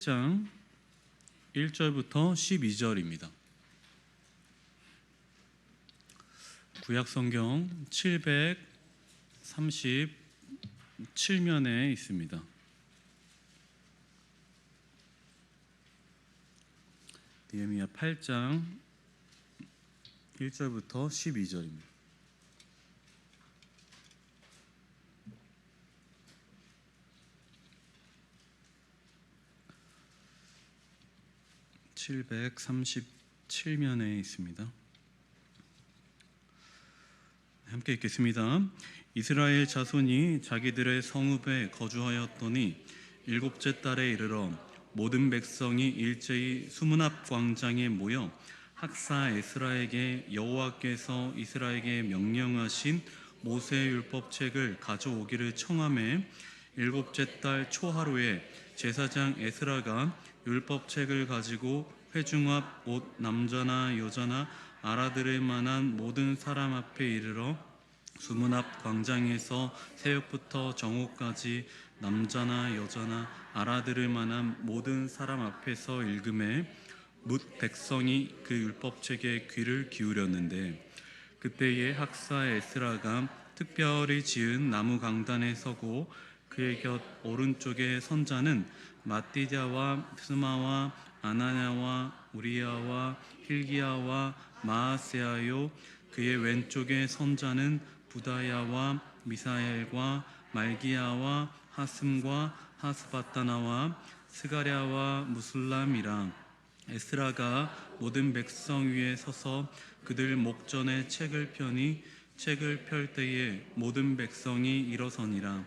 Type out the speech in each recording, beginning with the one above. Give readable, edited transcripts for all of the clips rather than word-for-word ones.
장 1절부터 12절입니다. 구약성경 737면에 있습니다. 느헤미야 8장 1절부터 12절입니다. (737면에) 있습니다. 함께 읽겠습니다. 이스라엘 자손이 자기들의 성읍에 거주하였더니 일곱째 달에 이르러 모든 백성이 일제히 수문 앞 광장에 모여 학사 에스라에게 여호와께서 이스라엘에게 명령하신 모세의 율법책을 가져오기를 청하매, 일곱째 달 초하루에 제사장 에스라가 율법책을 가지고 회중 앞 곧 남자나 여자나 알아들을 만한 모든 사람 앞에 이르러 수문 앞 광장에서 새벽부터 정오까지 남자나 여자나 알아들을 만한 모든 사람 앞에서 읽음에 뭇 백성이 그 율법책에 귀를 기울였는데, 그때에 학사 에스라가 특별히 지은 나무 강단에 서고 그의 곁 오른쪽에 선자는 마띠냐와 스마와 아나냐와 우리야와 힐기야와 마아세야요, 그의 왼쪽에 선자는 부다야와 미사엘과 말기야와 하슴과 하스바타나와 스가랴와 무술람이라. 에스라가 모든 백성 위에 서서 그들 목전에 책을 펴니 책을 펼 때에 모든 백성이 일어서니라.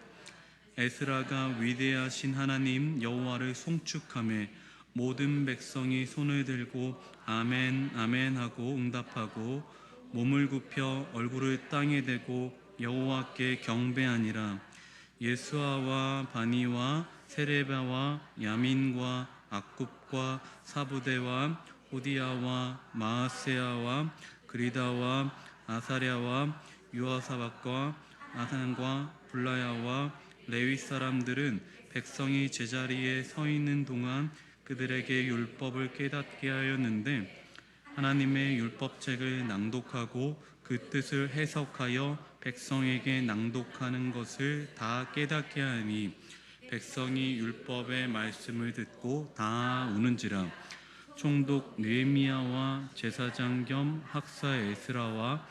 에스라가 위대하신 하나님 여호와를 송축하며 모든 백성이 손을 들고 아멘 아멘 하고 응답하고 몸을 굽혀 얼굴을 땅에 대고 여호와께 경배하니라. 예수아와 바니와 세레바와 야민과 악굽과 사부대와 호디야와 마아세야와 그리다와 아사랴와 유아사박과 아산과 블라야와 레위 사람들은 백성이 제자리에 서 있는 동안 그들에게 율법을 깨닫게 하였는데, 하나님의 율법책을 낭독하고 그 뜻을 해석하여 백성에게 낭독하는 것을 다 깨닫게 하니 백성이 율법의 말씀을 듣고 다 우는지라. 총독 느헤미야와 제사장 겸 학사 에스라와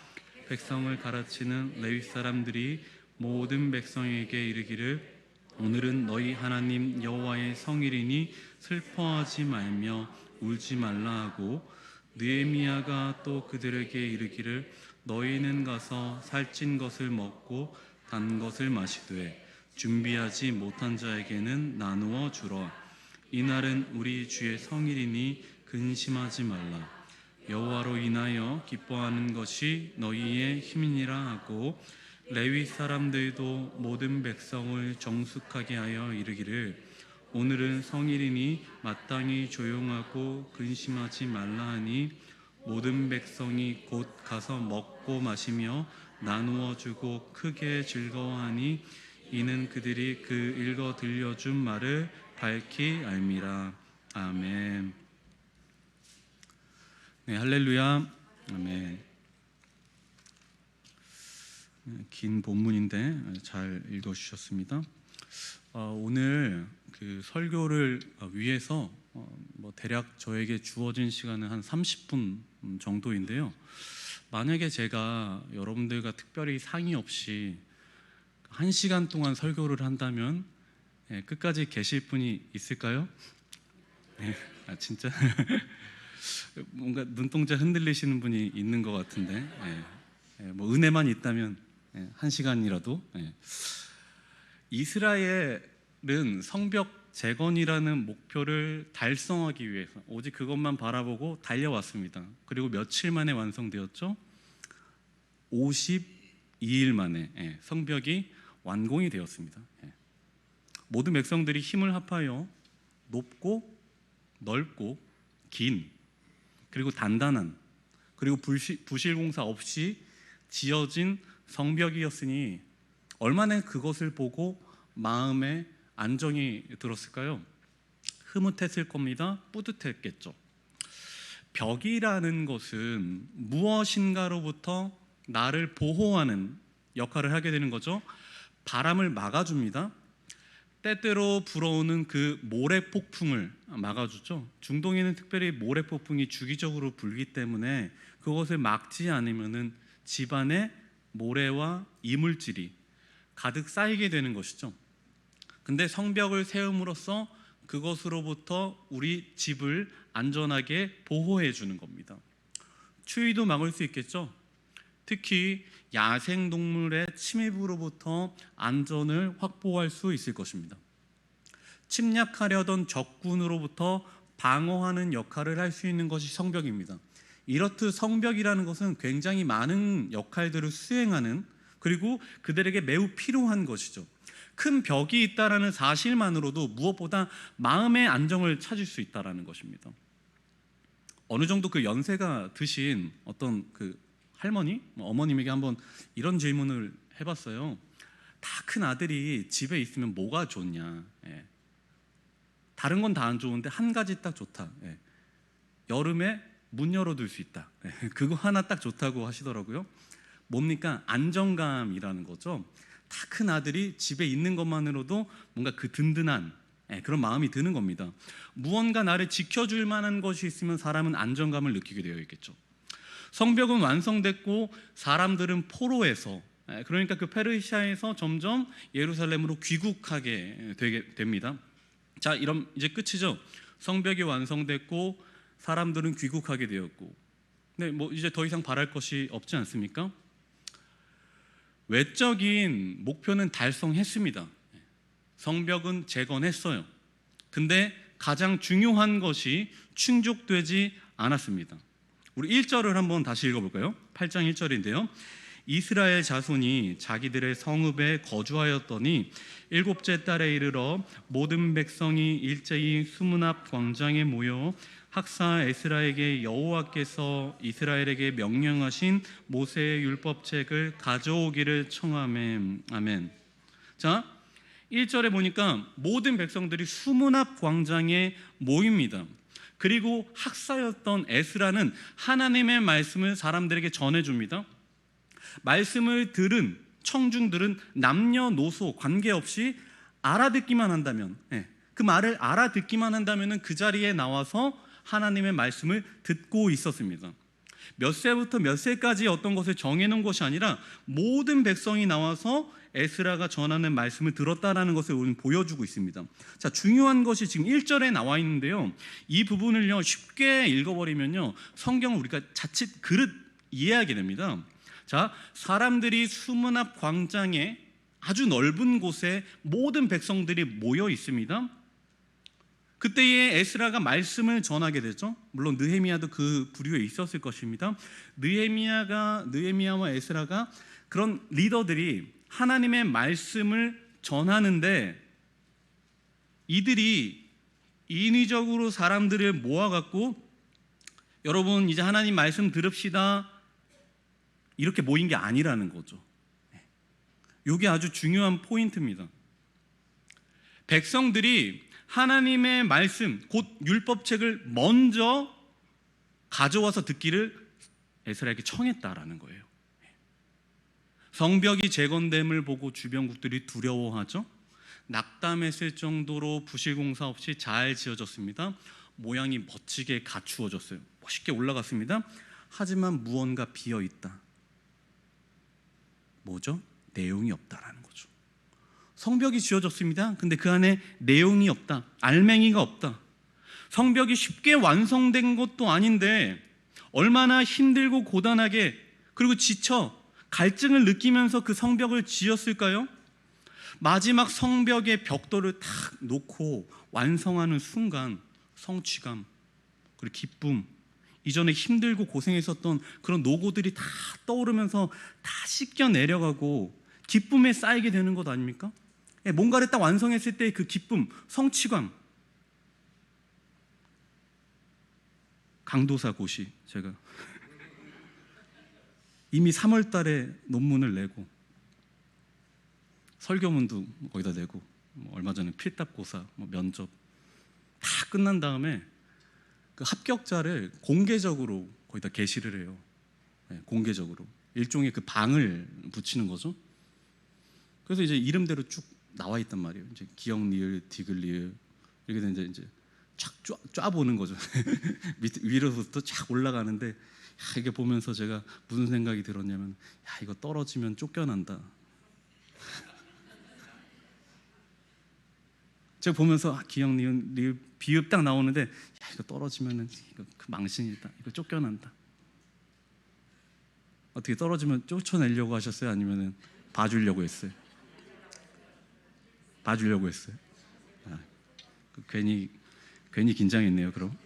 백성을 가르치는 레위 사람들이 모든 백성에게 이르기를, 오늘은 너희 하나님 여호와의 성일이니 슬퍼하지 말며 울지 말라 하고, 느헤미야가 또 그들에게 이르기를, 너희는 가서 살찐 것을 먹고 단 것을 마시되 준비하지 못한 자에게는 나누어 주라. 이날은 우리 주의 성일이니 근심하지 말라. 여호와로 인하여 기뻐하는 것이 너희의 힘이니라 하고, 레위 사람들도 모든 백성을 정숙하게 하여 이르기를, 오늘은 성일이니 마땅히 조용하고 근심하지 말라 하니 모든 백성이 곧 가서 먹고 마시며 나누어 주고 크게 즐거워하니 이는 그들이 그 읽어 들려준 말을 밝히 알미라. 아멘. 네, 할렐루야. 아멘. 긴 본문인데 잘 읽어주셨습니다. 오늘 그 설교를 위해서 대략 저에게 주어진 시간은 한 30분 정도인데요. 만약에 제가 여러분들과 특별히 상의 없이 1시간 동안 설교를 한다면 끝까지 계실 분이 있을까요? 네, 진짜 뭔가 눈동자 흔들리시는 분이 있는 것 같은데, 은혜만 있다면 1시간이라도. 이스라엘은 성벽 재건이라는 목표를 달성하기 위해서 오직 그것만 바라보고 달려왔습니다. 그리고 며칠 만에 완성되었죠? 52일 만에 성벽이 완공이 되었습니다. 모든 백성들이 힘을 합하여 높고 넓고 긴, 그리고 단단한, 그리고 부실 공사 없이 지어진 성벽이었으니 얼마나 그것을 보고 마음에 안정이 들었을까요? 흐뭇했을 겁니다. 뿌듯했겠죠. 벽이라는 것은 무엇인가로부터 나를 보호하는 역할을 하게 되는 거죠. 바람을 막아줍니다. 때때로 불어오는 그 모래폭풍을 막아주죠. 중동에는 특별히 모래폭풍이 주기적으로 불기 때문에 그것을 막지 않으면은 집안에 모래와 이물질이 가득 쌓이게 되는 것이죠. 근데 성벽을 세움으로써 그것으로부터 우리 집을 안전하게 보호해 주는 겁니다. 추위도 막을 수 있겠죠. 특히 야생동물의 침입으로부터 안전을 확보할 수 있을 것입니다. 침략하려던 적군으로부터 방어하는 역할을 할 수 있는 것이 성벽입니다. 이렇듯 성벽이라는 것은 굉장히 많은 역할들을 수행하는, 그리고 그들에게 매우 필요한 것이죠. 큰 벽이 있다라는 사실만으로도 무엇보다 마음의 안정을 찾을 수 있다라는 것입니다. 어느 정도 그 연세가 드신 어떤 그 할머니, 어머님에게 한번 이런 질문을 해봤어요. 다 큰 아들이 집에 있으면 뭐가 좋냐? 예. 다른 건 다 안 좋은데 한 가지 딱 좋다. 예. 여름에 문 열어둘 수 있다. 예. 그거 하나 딱 좋다고 하시더라고요. 뭡니까? 안정감이라는 거죠. 다 큰 아들이 집에 있는 것만으로도 뭔가 그 든든한 그런 마음이 드는 겁니다. 무언가 나를 지켜줄 만한 것이 있으면 사람은 안정감을 느끼게 되어 있겠죠. 성벽은 완성됐고 사람들은 포로에서, 그러니까 그 페르시아에서 점점 예루살렘으로 귀국하게 되게 됩니다. 자, 이런 이제 끝이죠. 성벽이 완성됐고 사람들은 귀국하게 되었고, 네, 뭐 이제 더 이상 바랄 것이 없지 않습니까? 외적인 목표는 달성했습니다. 성벽은 재건했어요. 근데 가장 중요한 것이 충족되지 않았습니다. 우리 1절을 한번 다시 읽어볼까요? 8장 1절인데요. 이스라엘 자손이 자기들의 성읍에 거주하였더니 일곱째 달에 이르러 모든 백성이 일제히 수문 앞 광장에 모여 학사 에스라에게 여호와께서 이스라엘에게 명령하신 모세의 율법책을 가져오기를 청하매. 아멘. 자, 1절에 보니까 모든 백성들이 수문 앞 광장에 모입니다. 그리고 학사였던 에스라는 하나님의 말씀을 사람들에게 전해줍니다. 말씀을 들은 청중들은 남녀노소 관계없이 알아듣기만 한다면, 그 말을 알아듣기만 한다면 그 자리에 나와서 하나님의 말씀을 듣고 있었습니다. 몇 세부터 몇 세까지 어떤 것을 정해놓은 것이 아니라 모든 백성이 나와서 에스라가 전하는 말씀을 들었다라는 것을 우리는 보여주고 있습니다. 자, 중요한 것이 지금 1절에 나와 있는데요. 이 부분을요 쉽게 읽어버리면요 성경을 우리가 자칫 그릇 이해하게 됩니다. 자, 사람들이 수문 앞 광장에 아주 넓은 곳에 모든 백성들이 모여 있습니다. 그때에 에스라가 말씀을 전하게 되죠. 물론 느헤미야도 그 부류에 있었을 것입니다. 느헤미야와 에스라가 그런 리더들이 하나님의 말씀을 전하는데 이들이 인위적으로 사람들을 모아갖고 여러분 이제 하나님 말씀 들읍시다 이렇게 모인 게 아니라는 거죠. 이게 아주 중요한 포인트입니다. 백성들이 하나님의 말씀, 곧 율법책을 먼저 가져와서 듣기를 에스라에게 청했다라는 거예요. 성벽이 재건됨을 보고 주변국들이 두려워하죠. 낙담했을 정도로 부실공사 없이 잘 지어졌습니다. 모양이 멋지게 갖추어졌어요. 멋있게 올라갔습니다. 하지만 무언가 비어있다. 뭐죠? 내용이 없다라는 거죠. 성벽이 지어졌습니다. 근데 그 안에 내용이 없다. 알맹이가 없다. 성벽이 쉽게 완성된 것도 아닌데 얼마나 힘들고 고단하게 그리고 지쳐 갈증을 느끼면서 그 성벽을 지었을까요? 마지막 성벽의 벽돌을 탁 놓고 완성하는 순간 성취감 그리고 기쁨, 이전에 힘들고 고생했었던 그런 노고들이 다 떠오르면서 다 씻겨 내려가고 기쁨에 쌓이게 되는 것 아닙니까? 뭔가를 딱 완성했을 때 그 기쁨, 성취감. 강도사 고시 제가 이미 3월 달에 논문을 내고 설교문도 거기다 내고 얼마 전에 필답고사, 면접 다 끝난 다음에 그 합격자를 공개적으로 거기다 게시를 해요. 공개적으로 일종의 그 방을 붙이는 거죠. 그래서 이제 이름대로 쭉 나와 있단 말이에요. 이제 기역, 니을, 디귿, 리을 이렇게 되면 이제 쫙 보는 거죠. 위로부터 쫙 올라가는데 이게 보면서 제가 무슨 생각이 들었냐면, 이거 떨어지면 쫓겨난다. 제가 보면서 기역, 니은, 리을, 비읍 딱 나오는데 이거 떨어지면은 이거 그 망신이다. 이거 쫓겨난다. 어떻게 떨어지면 쫓아내려고 하셨어요? 아니면은 봐주려고 했어요? 봐주려고 했어요. 괜히 긴장했네요. 그럼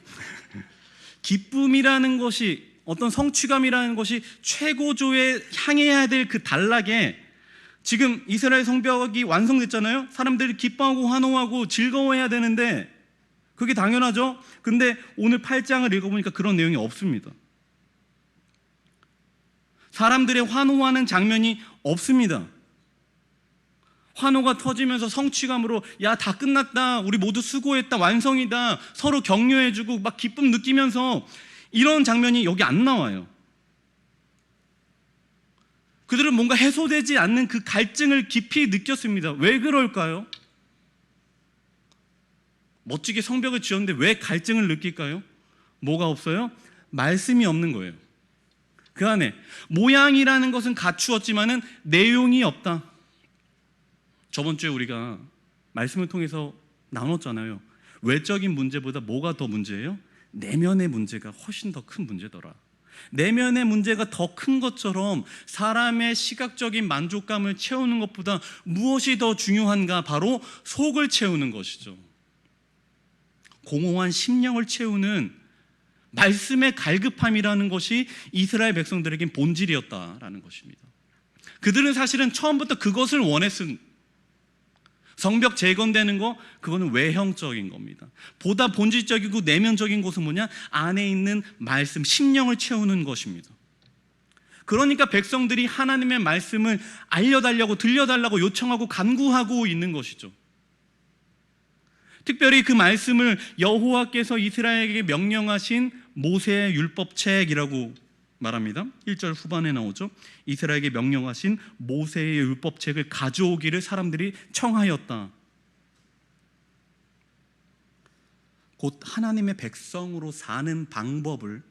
기쁨이라는 것이, 어떤 성취감이라는 것이 최고조에 향해야 될 그 단락에 지금 이스라엘 성벽이 완성됐잖아요. 사람들이 기뻐하고 환호하고 즐거워해야 되는데 그게 당연하죠. 근데 오늘 8장을 읽어보니까 그런 내용이 없습니다. 사람들의 환호하는 장면이 없습니다. 환호가 터지면서 성취감으로 다 끝났다, 우리 모두 수고했다, 완성이다, 서로 격려해주고 막 기쁨 느끼면서 이런 장면이 여기 안 나와요. 그들은 뭔가 해소되지 않는 그 갈증을 깊이 느꼈습니다. 왜 그럴까요? 멋지게 성벽을 지었는데 왜 갈증을 느낄까요? 뭐가 없어요? 말씀이 없는 거예요. 그 안에 모양이라는 것은 갖추었지만은 내용이 없다. 저번 주에 우리가 말씀을 통해서 나눴잖아요. 외적인 문제보다 뭐가 더 문제예요? 내면의 문제가 훨씬 더 큰 문제더라. 내면의 문제가 더 큰 것처럼 사람의 시각적인 만족감을 채우는 것보다 무엇이 더 중요한가? 바로 속을 채우는 것이죠. 공허한 심령을 채우는 말씀의 갈급함이라는 것이 이스라엘 백성들에겐 본질이었다라는 것입니다. 그들은 사실은 처음부터 그것을 원했습니다. 성벽 재건되는 거, 그거는 외형적인 겁니다. 보다 본질적이고 내면적인 것은 뭐냐? 안에 있는 말씀, 심령을 채우는 것입니다. 그러니까 백성들이 하나님의 말씀을 알려달라고, 들려달라고 요청하고 간구하고 있는 것이죠. 특별히 그 말씀을 여호와께서 이스라엘에게 명령하신 모세의 율법책이라고 말합니다. 1절 후반에 나오죠. 이스라엘에게 명령하신 모세의 율법책을 가져오기를 사람들이 청하였다. 곧 하나님의 백성으로 사는 방법을,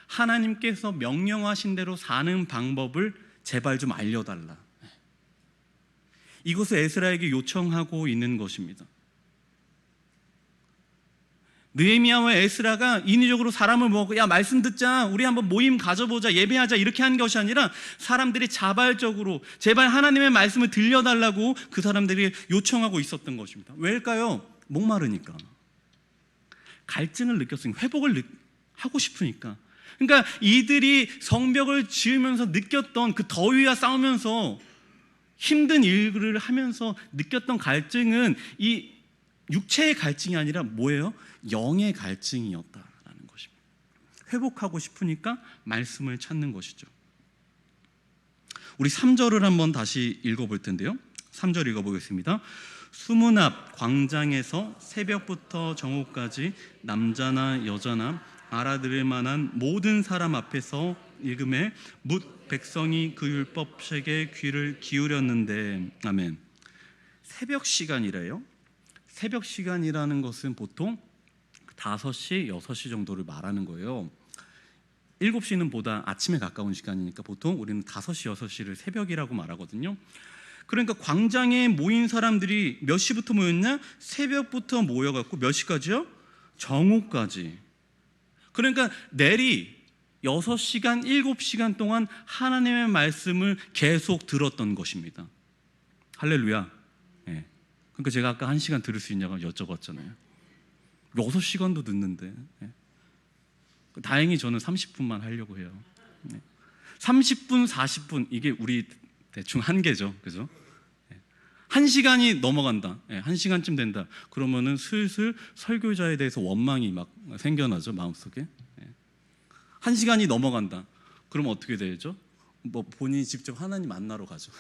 하나님께서 명령하신 대로 사는 방법을 제발 좀 알려달라. 이것을 에스라에게 요청하고 있는 것입니다. 느헤미야와 에스라가 인위적으로 사람을 모으고 말씀 듣자, 우리 한번 모임 가져보자, 예배하자 이렇게 한 것이 아니라 사람들이 자발적으로 제발 하나님의 말씀을 들려달라고 그 사람들이 요청하고 있었던 것입니다. 왜일까요? 목마르니까, 갈증을 느꼈으니까, 회복을 하고 싶으니까. 그러니까 이들이 성벽을 지으면서 느꼈던 그 더위와 싸우면서 힘든 일을 하면서 느꼈던 갈증은 이 육체의 갈증이 아니라 뭐예요? 영의 갈증이었다라는 것입니다. 회복하고 싶으니까 말씀을 찾는 것이죠. 우리 3절을 한번 다시 읽어볼 텐데요. 3절 읽어보겠습니다. 수문 앞 광장에서 새벽부터 정오까지 남자나 여자나 알아들을 만한 모든 사람 앞에서 읽음에 뭇 백성이 그 율법책에 귀를 기울였는데. 아멘. 새벽 시간이래요. 새벽 시간이라는 것은 보통 5시, 6시 정도를 말하는 거예요. 7시는 보다 아침에 가까운 시간이니까 보통 우리는 5시, 6시를 새벽이라고 말하거든요. 그러니까 광장에 모인 사람들이 몇 시부터 모였냐? 새벽부터 모여갖고 몇 시까지요? 정오까지. 그러니까 내리 6시간, 7시간 동안 하나님의 말씀을 계속 들었던 것입니다. 할렐루야. 네. 그러니까 제가 아까 1시간 들을 수 있냐고 여쭤봤잖아요. 6시간도 듣는데. 네. 다행히 저는 30분만 하려고 해요. 네. 30분, 40분 이게 우리 대충 한계죠. 그죠? 네. 1시간이 넘어간다. 네. 1시간쯤 된다. 그러면은 슬슬 설교자에 대해서 원망이 막 생겨나죠. 마음속에. 네. 1시간이 넘어간다. 그럼 어떻게 되죠? 뭐 본인이 직접 하나님 만나러 가죠.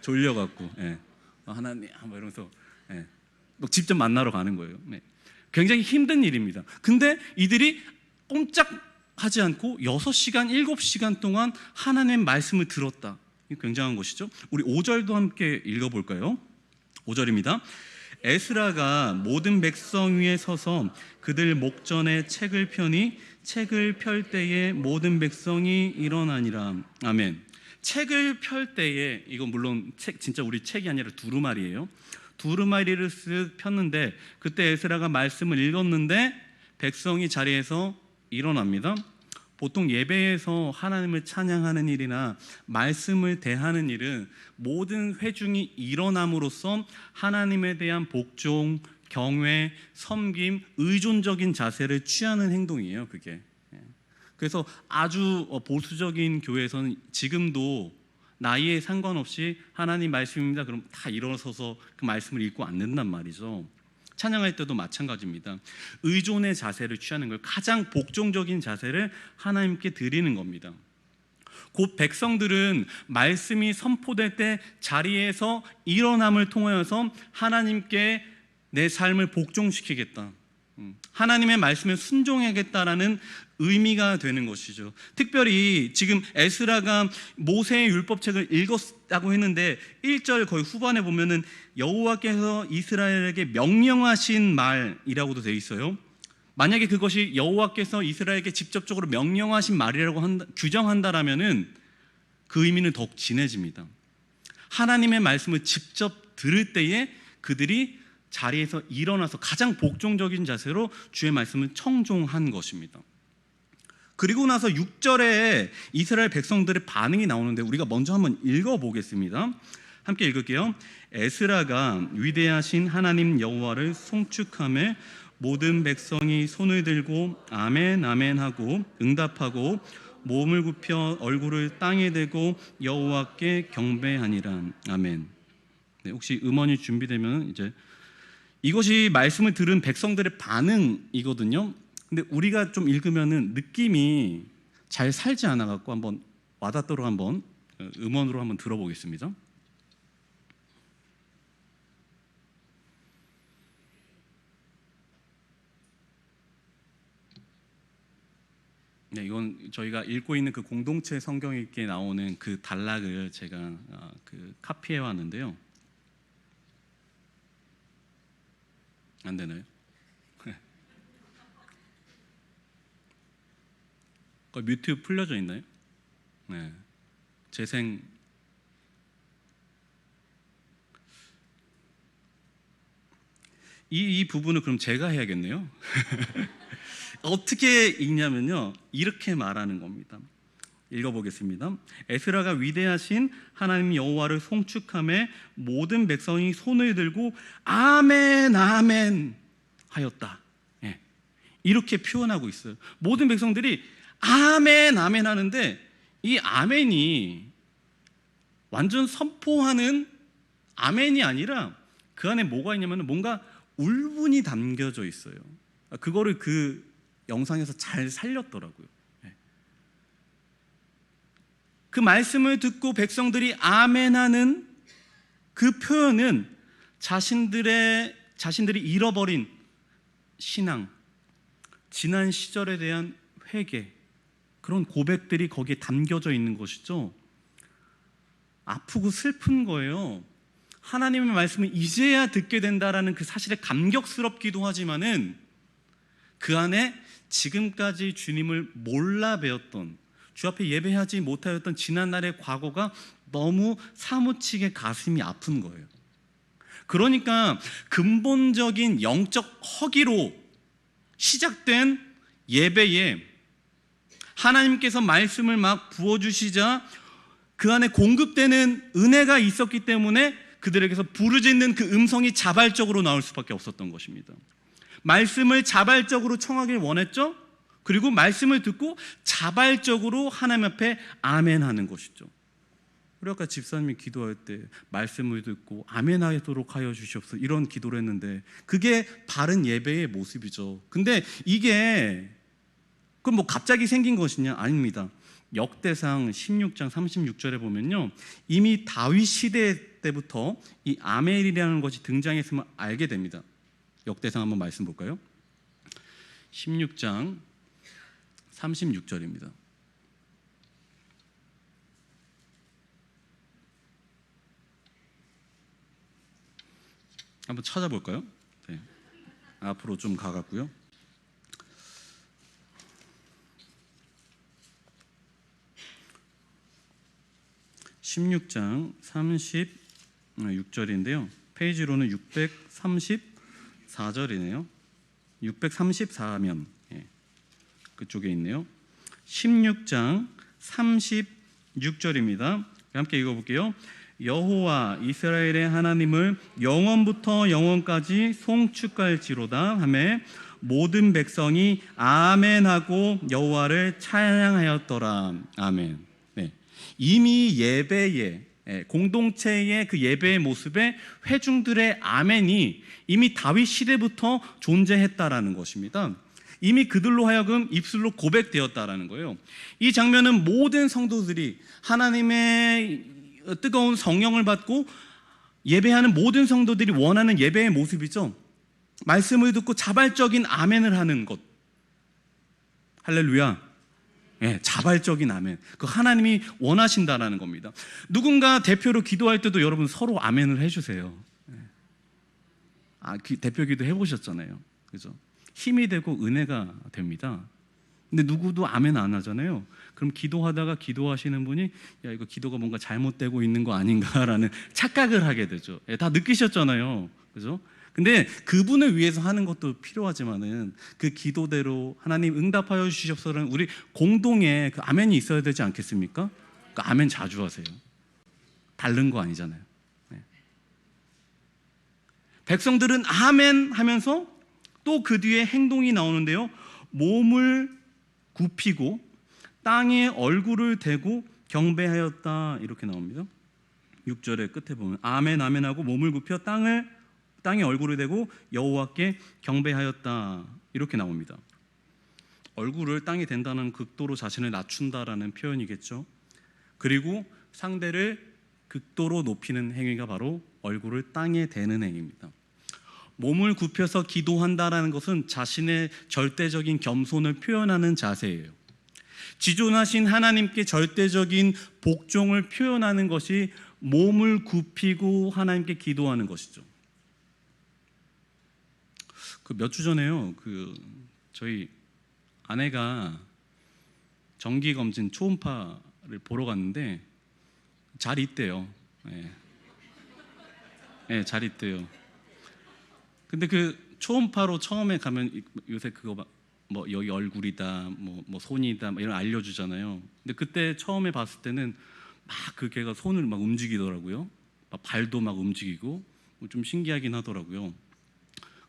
졸려갖고. 네. 하나님 뭐 이러면서 막 직접 만나러 가는 거예요. 네. 굉장히 힘든 일입니다. 근데 이들이 꼼짝하지 않고 6시간, 7시간 동안 하나님의 말씀을 들었다. 굉장한 것이죠. 우리 5절도 함께 읽어볼까요? 5절입니다. 에스라가 모든 백성 위에 서서 그들 목전에 책을 펴니 책을 펼 때에 모든 백성이 일어나니라. 아멘. 책을 펼 때에, 이건 물론 책, 진짜 우리 책이 아니라 두루마리예요. 두루마리를 쓱 폈는데 그때 에스라가 말씀을 읽었는데 백성이 자리에서 일어납니다. 보통 예배에서 하나님을 찬양하는 일이나 말씀을 대하는 일은 모든 회중이 일어남으로써 하나님에 대한 복종, 경외, 섬김, 의존적인 자세를 취하는 행동이에요. 그게. 그래서 아주 보수적인 교회에서는 지금도 나이에 상관없이 하나님 말씀입니다. 그럼 다 일어서서 그 말씀을 읽고 앉는단 말이죠. 찬양할 때도 마찬가지입니다. 의존의 자세를 취하는 걸, 가장 복종적인 자세를 하나님께 드리는 겁니다. 곧 백성들은 말씀이 선포될 때 자리에서 일어남을 통하여서 하나님께 내 삶을 복종시키겠다, 하나님의 말씀에 순종하겠다라는 의미가 되는 것이죠. 특별히 지금 에스라가 모세의 율법책을 읽었다고 했는데 1절 거의 후반에 보면은 여호와께서 이스라엘에게 명령하신 말이라고도 되어 있어요. 만약에 그것이 여호와께서 이스라엘에게 직접적으로 명령하신 말이라고 규정한다라면은 그 의미는 더욱 진해집니다. 하나님의 말씀을 직접 들을 때에 그들이 자리에서 일어나서 가장 복종적인 자세로 주의 말씀을 청종한 것입니다. 그리고 나서 6절에 이스라엘 백성들의 반응이 나오는데 우리가 먼저 한번 읽어보겠습니다. 함께 읽을게요. 에스라가 위대하신 하나님 여호와를 송축하며 모든 백성이 손을 들고 아멘 아멘 하고 응답하고 몸을 굽혀 얼굴을 땅에 대고 여호와께 경배하니라. 아멘. 네, 혹시 음원이 준비되면 이제 이것이 말씀을 들은 백성들의 반응이거든요. 근데 우리가 좀 읽으면은 느낌이 잘 살지 않아 갖고 한번 와닿도록 한번 음원으로 한번 들어보겠습니다. 네, 이건 저희가 읽고 있는 그 공동체 성경 읽기에 나오는 그 단락을 제가 그 카피해 왔는데요. 안 되나요? 뮤트 풀려져 있나요? 네. 재생. 이 부분을 그럼 제가 해야겠네요. 어떻게 읽냐면요, 이렇게 말하는 겁니다. 읽어보겠습니다. 에스라가 위대하신 하나님 여호와를 송축하며 모든 백성이 손을 들고 아멘 아멘 하였다. 예. 이렇게 표현하고 있어요. 모든 백성들이 아멘 아멘 하는데 이 아멘이 완전 선포하는 아멘이 아니라 그 안에 뭐가 있냐면 뭔가 울분이 담겨져 있어요. 그거를 그 영상에서 잘 살렸더라고요. 그 말씀을 듣고 백성들이 아멘하는 그 표현은 자신들이 잃어버린 신앙, 지난 시절에 대한 회개, 그런 고백들이 거기에 담겨져 있는 것이죠. 아프고 슬픈 거예요. 하나님의 말씀을 이제야 듣게 된다라는 그 사실에 감격스럽기도 하지만은 그 안에 지금까지 주님을 몰라 배웠던, 주 앞에 예배하지 못하였던 지난날의 과거가 너무 사무치게 가슴이 아픈 거예요. 그러니까 근본적인 영적 허기로 시작된 예배에 하나님께서 말씀을 막 부어주시자 그 안에 공급되는 은혜가 있었기 때문에 그들에게서 부르짖는 그 음성이 자발적으로 나올 수밖에 없었던 것입니다. 말씀을 자발적으로 청하길 원했죠. 그리고 말씀을 듣고 자발적으로 하나님 앞에 아멘하는 것이죠. 우리 아까 집사님이 기도할 때 말씀을 듣고 아멘하도록 하여 주시옵소서 이런 기도를 했는데 그게 바른 예배의 모습이죠. 근데 이게 그럼 뭐 갑자기 생긴 것이냐? 아닙니다. 역대상 16장 36절에 보면요, 이미 다윗 시대 때부터 이 아멘이라는 것이 등장했음을 알게 됩니다. 역대상 한번 말씀 볼까요? 16장 36절입니다. 한번 찾아볼까요? 네. 앞으로 좀 가갖고요. 16장 36절인데요. 페이지로는 634절이네요. 634면 그쪽에 있네요. 16장 36절입니다. 함께 읽어볼게요. 여호와 이스라엘의 하나님을 영원부터 영원까지 송축할지로다 하매 모든 백성이 아멘하고 여호와를 찬양하였더라. 아멘. 네. 이미 예배에 공동체의 그 예배의 모습에 회중들의 아멘이 이미 다윗 시대부터 존재했다라는 것입니다. 이미 그들로 하여금 입술로 고백되었다라는 거예요. 이 장면은 모든 성도들이 하나님의 뜨거운 성령을 받고 예배하는 모든 성도들이 원하는 예배의 모습이죠. 말씀을 듣고 자발적인 아멘을 하는 것. 할렐루야. 네, 자발적인 아멘. 그 하나님이 원하신다라는 겁니다. 누군가 대표로 기도할 때도 여러분 서로 아멘을 해주세요. 대표 기도 해보셨잖아요. 그죠? 힘이 되고 은혜가 됩니다. 근데 누구도 아멘 안 하잖아요. 그럼 기도하다가 기도하시는 분이 야 이거 기도가 뭔가 잘못되고 있는 거 아닌가라는 착각을 하게 되죠. 다 느끼셨잖아요. 그죠? 근데 그분을 위해서 하는 것도 필요하지만은 그 기도대로 하나님 응답하여 주시옵소서라는 우리 공동의 그 아멘이 있어야 되지 않겠습니까? 그 아멘 자주 하세요. 다른 거 아니잖아요. 네. 백성들은 아멘 하면서 또 그 뒤에 행동이 나오는데요. 몸을 굽히고 땅에 얼굴을 대고 경배하였다 이렇게 나옵니다. 6절의 끝에 보면 아멘 아멘 하고 몸을 굽혀 땅에 얼굴을 대고 여호와께 경배하였다 이렇게 나옵니다. 얼굴을 땅에 댄다는 극도로 자신을 낮춘다라는 표현이겠죠. 그리고 상대를 극도로 높이는 행위가 바로 얼굴을 땅에 대는 행위입니다. 몸을 굽혀서 기도한다라는 것은 자신의 절대적인 겸손을 표현하는 자세예요. 지존하신 하나님께 절대적인 복종을 표현하는 것이 몸을 굽히고 하나님께 기도하는 것이죠. 그 몇 주 전에요. 저희 아내가 정기 검진 초음파를 보러 갔는데 잘 있대요. 네, 잘 있대요. 근데 그 초음파로 처음에 가면 요새 그거 뭐 여기 얼굴이다, 뭐 손이다, 뭐 이런 알려주잖아요. 근데 그때 처음에 봤을 때는 막 그 걔가 손을 막 움직이더라고요. 막 발도 막 움직이고 좀 신기하긴 하더라고요.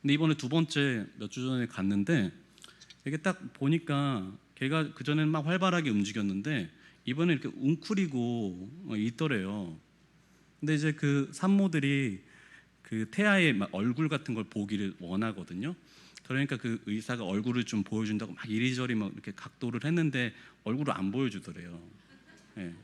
근데 이번에 두 번째 몇 주 전에 갔는데 이게 딱 보니까 걔가 그 전에는 막 활발하게 움직였는데 이번에 이렇게 웅크리고 있더래요. 근데 이제 그 산모들이 그 태아의 막 얼굴 같은 걸 보기를 원하거든요. 그러니까 그 의사가 얼굴을 좀 보여준다고 막 이리저리 막 이렇게 각도를 했는데 얼굴을 안 보여주더래요. 네.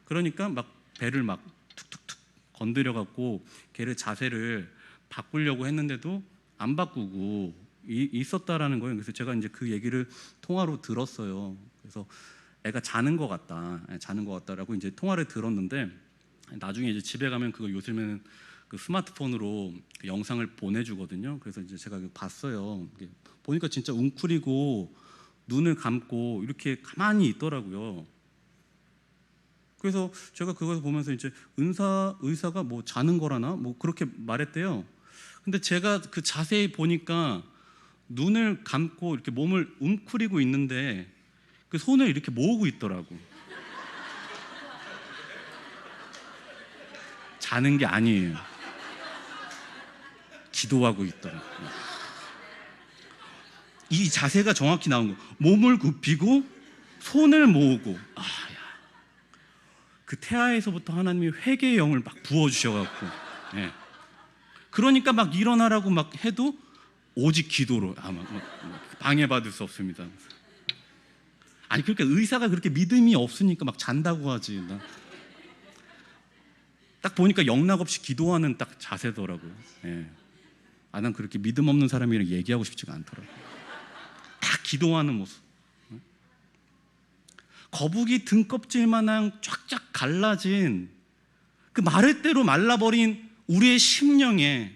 그러니까 막 배를 막 툭툭툭 건드려 갖고 걔를 자세를 바꾸려고 했는데도 안 바꾸고 있었다라는 거예요. 그래서 제가 이제 그 얘기를 통화로 들었어요. 그래서 애가 자는 것 같다라고 이제 통화를 들었는데 나중에 이제 집에 가면 그거 요즘에는 그 스마트폰으로 그 영상을 보내주거든요. 그래서 이제 제가 봤어요. 보니까 진짜 웅크리고 눈을 감고 이렇게 가만히 있더라고요. 그래서 제가 그걸 보면서 이제 의사가 뭐 자는 거라나 뭐 그렇게 말했대요. 근데 제가 그 자세히 보니까 눈을 감고 이렇게 몸을 웅크리고 있는데 그 손을 이렇게 모으고 있더라고. 자는 게 아니에요. 기도하고 있더라고요. 이 자세가 정확히 나온 거. 몸을 굽히고 손을 모으고. 그 태아에서부터 하나님이 회개의 영을 막 부어주셔갖고. 네. 그러니까 막 일어나라고 막 해도 오직 기도로 방해받을 수 없습니다. 아니 그러니까 의사가 그렇게 믿음이 없으니까 막 잔다고 하지. 딱 보니까 영락없이 기도하는 딱 자세더라고요. 난 그렇게 믿음 없는 사람이랑 얘기하고 싶지가 않더라고요. 딱 기도하는 모습. 거북이 등껍질만한 쫙쫙 갈라진 그 마를 대로 말라버린 우리의 심령에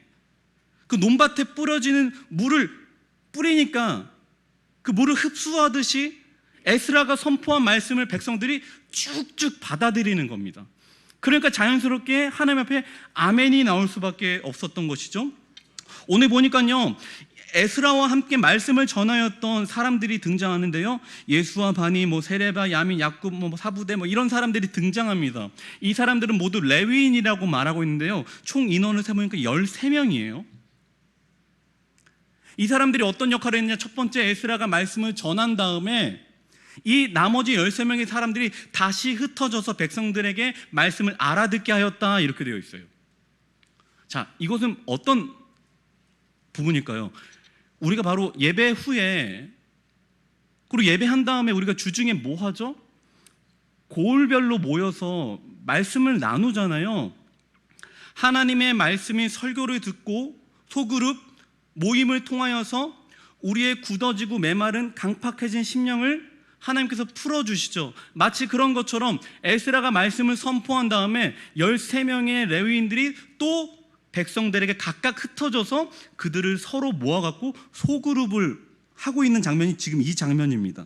그 논밭에 뿌려지는 물을 뿌리니까 그 물을 흡수하듯이 에스라가 선포한 말씀을 백성들이 쭉쭉 받아들이는 겁니다. 그러니까 자연스럽게 하나님 앞에 아멘이 나올 수밖에 없었던 것이죠. 오늘 보니까요, 에스라와 함께 말씀을 전하였던 사람들이 등장하는데요, 예수와 바니, 세레바, 야민, 야굽, 사부대 이런 사람들이 등장합니다. 이 사람들은 모두 레위인이라고 말하고 있는데요, 총 인원을 세보니까 13명이에요. 이 사람들이 어떤 역할을 했느냐? 첫 번째, 에스라가 말씀을 전한 다음에 이 나머지 13명의 사람들이 다시 흩어져서 백성들에게 말씀을 알아듣게 하였다, 이렇게 되어 있어요. 자, 이것은 어떤 부분일까요? 우리가 바로 예배 후에, 그리고 예배한 다음에 우리가 주중에 뭐 하죠? 고을별로 모여서 말씀을 나누잖아요. 하나님의 말씀인 설교를 듣고 소그룹 모임을 통하여서 우리의 굳어지고 메마른 강팍해진 심령을 하나님께서 풀어주시죠. 마치 그런 것처럼 에스라가 말씀을 선포한 다음에 13명의 레위인들이 또 백성들에게 각각 흩어져서 그들을 서로 모아갖고 소그룹을 하고 있는 장면이 지금 이 장면입니다.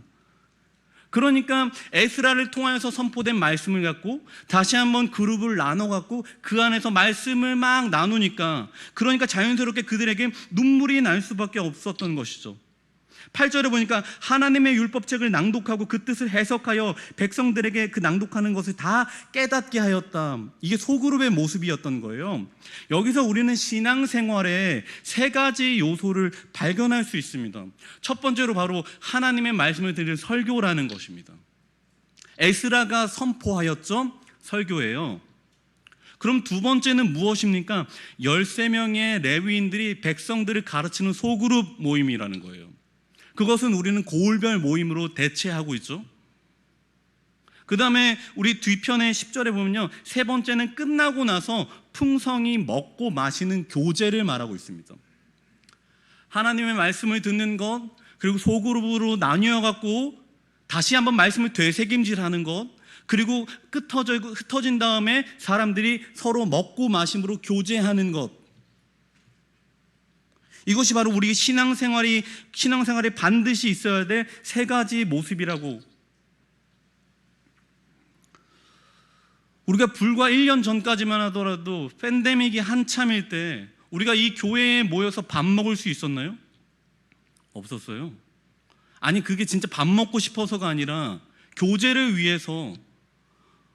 그러니까 에스라를 통하여서 선포된 말씀을 갖고 다시 한번 그룹을 나눠갖고 그 안에서 말씀을 막 나누니까, 그러니까 자연스럽게 그들에게 눈물이 날 수밖에 없었던 것이죠. 8절에 보니까 하나님의 율법책을 낭독하고 그 뜻을 해석하여 백성들에게 그 낭독하는 것을 다 깨닫게 하였다. 이게 소그룹의 모습이었던 거예요. 여기서 우리는 신앙생활의 세 가지 요소를 발견할 수 있습니다. 첫 번째로 바로 하나님의 말씀을 드릴 설교라는 것입니다. 에스라가 선포하였죠? 설교예요. 그럼 두 번째는 무엇입니까? 13명의 레위인들이 백성들을 가르치는 소그룹 모임이라는 거예요. 그것은 우리는 고을별 모임으로 대체하고 있죠. 그 다음에 우리 뒤편의 10절에 보면요, 세 번째는 끝나고 나서 풍성히 먹고 마시는 교제를 말하고 있습니다. 하나님의 말씀을 듣는 것, 그리고 소그룹으로 나뉘어 갖고 다시 한번 말씀을 되새김질하는 것, 그리고 흩어진 다음에 사람들이 서로 먹고 마심으로 교제하는 것, 이것이 바로 우리 신앙생활에 반드시 있어야 될 세 가지 모습이라고. 우리가 불과 1년 전까지만 하더라도 팬데믹이 한참일 때 우리가 이 교회에 모여서 밥 먹을 수 있었나요? 없었어요. 아니, 그게 진짜 밥 먹고 싶어서가 아니라 교제를 위해서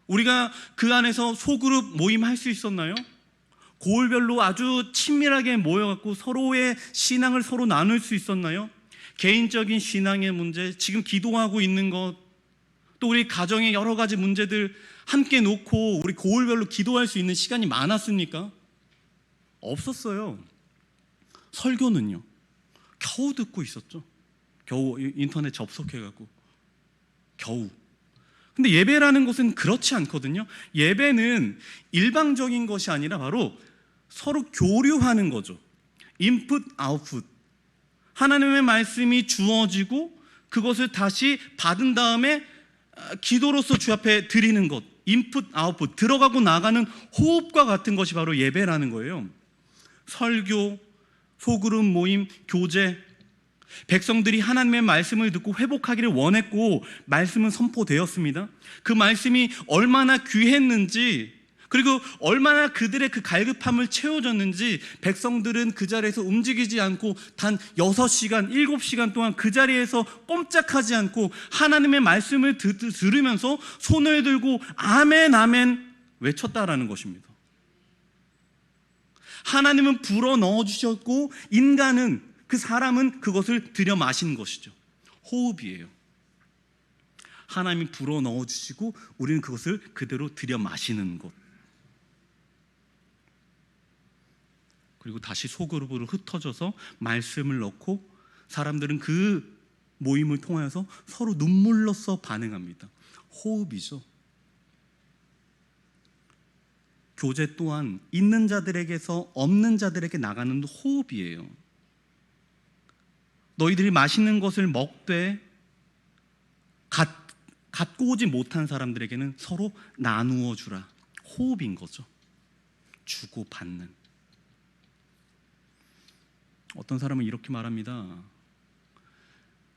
우리가 그 안에서 소그룹 모임할 수 있었나요? 고을별로 아주 친밀하게 모여갖고 서로의 신앙을 서로 나눌 수 있었나요? 개인적인 신앙의 문제, 지금 기도하고 있는 것, 또 우리 가정의 여러 가지 문제들 함께 놓고 우리 고을별로 기도할 수 있는 시간이 많았습니까? 없었어요. 설교는요, 겨우 듣고 있었죠. 겨우 인터넷 접속해갖고 겨우. 근데 예배라는 것은 그렇지 않거든요. 예배는 일방적인 것이 아니라 바로 서로 교류하는 거죠. 인풋, 아웃풋. 하나님의 말씀이 주어지고 그것을 다시 받은 다음에 기도로서 주 앞에 드리는 것. 인풋, 아웃풋. 들어가고 나가는 호흡과 같은 것이 바로 예배라는 거예요. 설교, 소그룹 모임, 교제. 백성들이 하나님의 말씀을 듣고 회복하기를 원했고 말씀은 선포되었습니다. 그 말씀이 얼마나 귀했는지, 그리고 얼마나 그들의 그 갈급함을 채워줬는지 백성들은 그 자리에서 움직이지 않고 단 6시간, 7시간 동안 그 자리에서 꼼짝하지 않고 하나님의 말씀을 들으면서 손을 들고 아멘 아멘 외쳤다라는 것입니다. 하나님은 불어 넣어주셨고 인간은, 그 사람은 그것을 들여 마신 것이죠. 호흡이에요. 하나님이 불어 넣어주시고 우리는 그것을 그대로 들여 마시는 것. 그리고 다시 소그룹으로 흩어져서 말씀을 넣고 사람들은 그 모임을 통하여서 서로 눈물로써 반응합니다. 호흡이죠. 교제 또한 있는 자들에게서 없는 자들에게 나가는 호흡이에요. 너희들이 맛있는 것을 먹되 갖고 오지 못한 사람들에게는 서로 나누어 주라. 호흡인 거죠. 주고 받는. 어떤 사람은 이렇게 말합니다.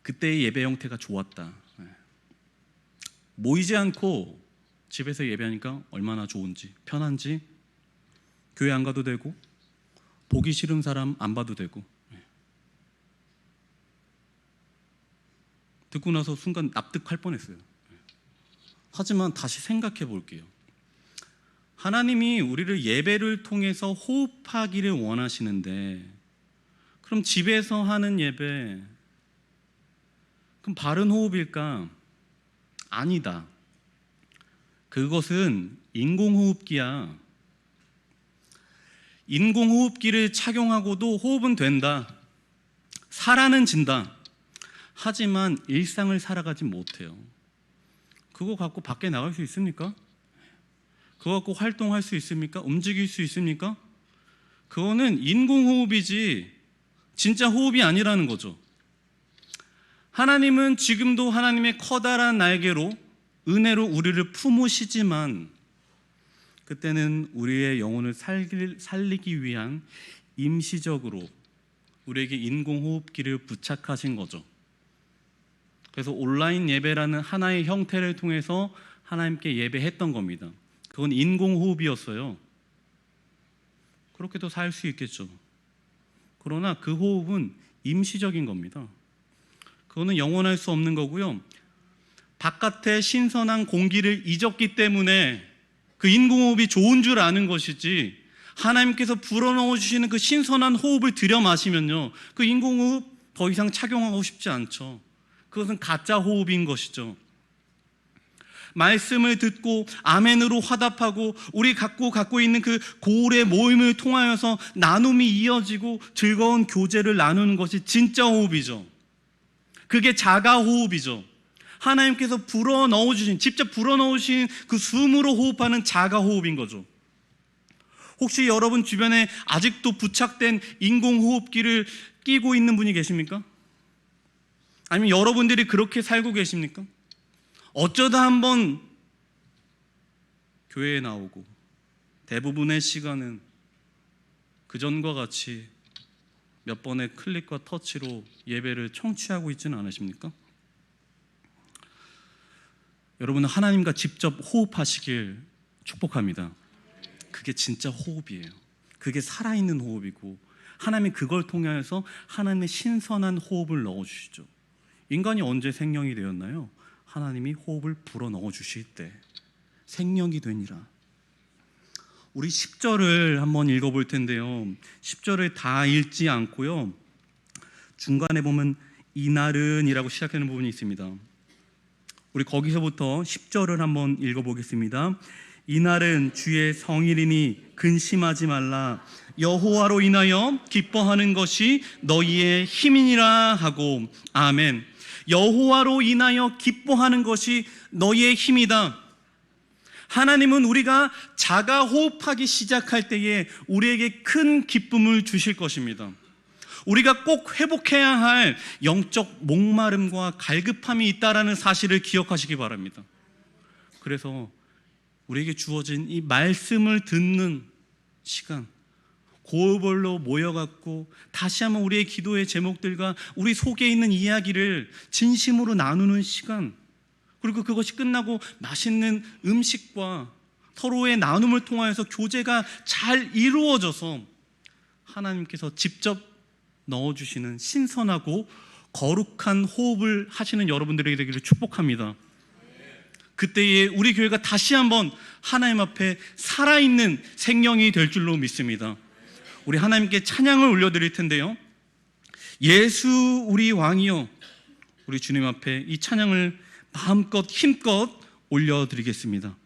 그때의 예배 형태가 좋았다. 모이지 않고 집에서 예배하니까 얼마나 좋은지, 편한지, 교회 안 가도 되고 보기 싫은 사람 안 봐도 되고. 듣고 나서 순간 납득할 뻔했어요. 하지만 다시 생각해 볼게요. 하나님이 우리를 예배를 통해서 호흡하기를 원하시는데, 그럼 집에서 하는 예배, 그럼 바른 호흡일까? 아니다. 그것은 인공호흡기야. 인공호흡기를 착용하고도 호흡은 된다. 살아는 진다. 하지만 일상을 살아가지 못해요. 그거 갖고 밖에 나갈 수 있습니까? 그거 갖고 활동할 수 있습니까? 움직일 수 있습니까? 그거는 인공호흡이지 진짜 호흡이 아니라는 거죠. 하나님은 지금도 하나님의 커다란 날개로 은혜로 우리를 품으시지만 그때는 우리의 영혼을 살리기 위한 임시적으로 우리에게 인공호흡기를 부착하신 거죠. 그래서 온라인 예배라는 하나의 형태를 통해서 하나님께 예배했던 겁니다. 그건 인공호흡이었어요. 그렇게도 살 수 있겠죠. 그러나 그 호흡은 임시적인 겁니다. 그거는 영원할 수 없는 거고요. 바깥의 신선한 공기를 잊었기 때문에 그 인공호흡이 좋은 줄 아는 것이지, 하나님께서 불어넣어 주시는 그 신선한 호흡을 들여 마시면요, 그 인공호흡 더 이상 착용하고 싶지 않죠. 그것은 가짜 호흡인 것이죠. 말씀을 듣고 아멘으로 화답하고 우리 갖고 있는 그 고울의 모임을 통하여서 나눔이 이어지고 즐거운 교제를 나누는 것이 진짜 호흡이죠. 그게 자가 호흡이죠. 하나님께서 직접 불어넣으신 그 숨으로 호흡하는 자가 호흡인 거죠. 혹시 여러분 주변에 아직도 부착된 인공호흡기를 끼고 있는 분이 계십니까? 아니면 여러분들이 그렇게 살고 계십니까? 어쩌다 한번 교회에 나오고 대부분의 시간은 그전과 같이 몇 번의 클릭과 터치로 예배를 청취하고 있지는 않으십니까? 여러분은 하나님과 직접 호흡하시길 축복합니다. 그게 진짜 호흡이에요. 그게 살아있는 호흡이고, 하나님이 그걸 통해서 하나님의 신선한 호흡을 넣어주시죠. 인간이 언제 생명이 되었나요? 하나님이 호흡을 불어넣어 주실 때 생명이 되니라. 우리 10절을 한번 읽어볼 텐데요, 10절을 다 읽지 않고요, 중간에 보면 이날은이라고 시작하는 부분이 있습니다. 우리 거기서부터 10절을 한번 읽어보겠습니다. 이날은 주의 성일이니 근심하지 말라. 여호와로 인하여 기뻐하는 것이 너희의 힘이니라 하고. 아멘. 여호와로 인하여 기뻐하는 것이 너희의 힘이다. 하나님은 우리가 자가 호흡하기 시작할 때에 우리에게 큰 기쁨을 주실 것입니다. 우리가 꼭 회복해야 할 영적 목마름과 갈급함이 있다라는 사실을 기억하시기 바랍니다. 그래서 우리에게 주어진 이 말씀을 듣는 시간, 고을별로 모여갖고 다시 한번 우리의 기도의 제목들과 우리 속에 있는 이야기를 진심으로 나누는 시간, 그리고 그것이 끝나고 맛있는 음식과 서로의 나눔을 통하여서 교제가 잘 이루어져서 하나님께서 직접 넣어주시는 신선하고 거룩한 호흡을 하시는 여러분들에게 되기를 축복합니다. 그때에 우리 교회가 다시 한번 하나님 앞에 살아있는 생명이 될 줄로 믿습니다. 우리 하나님께 찬양을 올려드릴 텐데요, 예수 우리 왕이여, 우리 주님 앞에 이 찬양을 마음껏 힘껏 올려드리겠습니다.